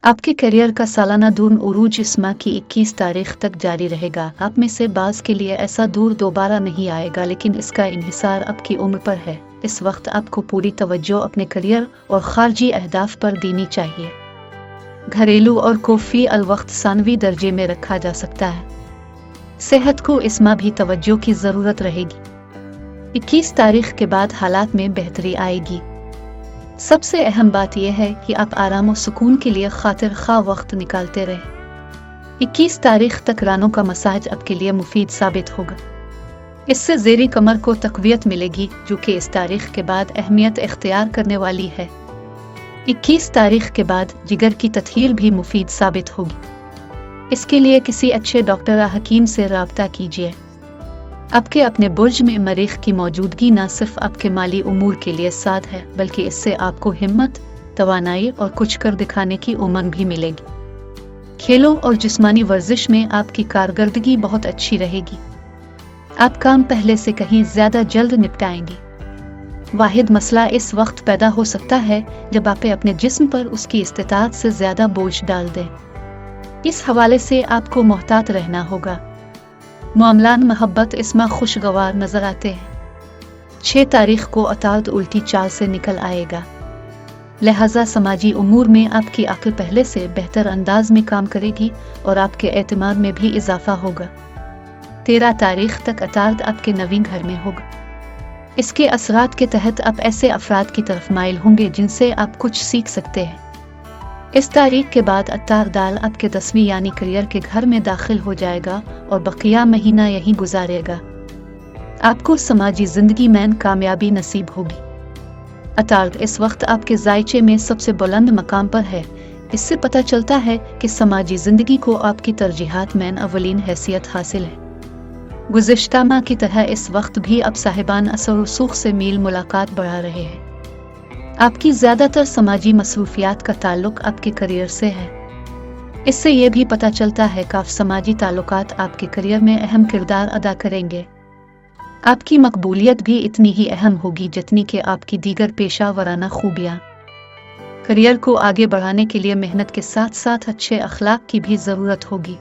आपके करियर का सालाना दूर उरूज इस माह की 21 तारीख तक जारी रहेगा। आप में से बाज़ के लिए ऐसा दूर दोबारा नहीं आएगा, लेकिन इसका इन्हिसार आपकी उम्र पर है। इस वक्त आपको पूरी तवज्जो अपने करियर और खारजी अहदाफ पर देनी चाहिए। घरेलू और कोफ़ी अलवक्त सानवी दर्जे में रखा जा सकता है। सेहत को इस माह भी तवज्जो की ज़रूरत रहेगी। 21 तारीख के बाद हालात में बेहतरी आएगी। सबसे अहम बात यह है कि आप आराम और सुकून के लिए खातिर खा वक्त निकालते रहें। 21 तारीख तक रानों का मसाज आपके लिए मुफीद साबित होगा। इससे ज़ेरी कमर को तक़वियत मिलेगी, जो कि इस तारीख के बाद अहमियत इख्तियार करने वाली है। 21 तारीख के बाद जिगर की तत्हील भी मुफीद साबित होगी। इसके लिए किसी अच्छे डॉक्टर या हकीम से राब्ता कीजिए। आपके अपने बुर्ज में मरीख की मौजूदगी न सिर्फ आपके माली उमूर के लिए साध है, बल्कि इससे आपको हिम्मत, तवानाई और कुछ कर दिखाने की उमंग भी मिलेगी। खेलों और जिस्मानी वर्जिश में आपकी कारकर्दगी बहुत अच्छी रहेगी। आप काम पहले से कहीं ज्यादा जल्द निपटाएंगे। वाहिद मसला इस वक्त पैदा हो सकता है जब आप अपने जिस्म पर उसकी इस्तिताअत से ज्यादा बोझ डाल दें। इस हवाले से आपको मोहतात रहना होगा। मामलान मोहब्बत इसमें खुशगवार नजर आते हैं। 6 तारीख को अताद उल्टी चाल से निकल आएगा, लिहाजा समाजी उमूर में आपकी अक्ल पहले से बेहतर अंदाज में काम करेगी और आपके एतमाद में भी इजाफा होगा। 13 तारीख तक अताद आपके नवीन घर में होगा। इसके असरात के तहत आप ऐसे अफराद की तरफ माइल होंगे जिनसे आप कुछ सीख सकते हैं। इस तारीख के बाद अतार दाल आपके 10वीं यानी करियर के घर में दाखिल हो जाएगा और बकिया महीना यहीं गुजारेगा। आपको समाजी जिंदगी में कामयाबी नसीब होगी। अतार इस वक्त आपके जायचे में सबसे बुलंद मकाम पर है। इससे पता चलता है कि समाजी जिंदगी को आपकी तरजीहात में अवलीन हैसियत हासिल है। गुज़िश्ता माह की तरह इस वक्त भी अब साहिबान असर रसूख से मील मुलाकात बढ़ा रहे हैं। आपकी ज़्यादातर समाजी मसरूफियात का ताल्लुक आपके करियर से है। इससे यह भी पता चलता है कि समाजी ताल्लुकात आपके करियर में अहम किरदार अदा करेंगे। आपकी मकबूलियत भी इतनी ही अहम होगी जितनी कि आपकी दीगर पेशा वराना खूबियाँ। करियर को आगे बढ़ाने के लिए मेहनत के साथ साथ अच्छे अखलाक की भी ज़रूरत होगी।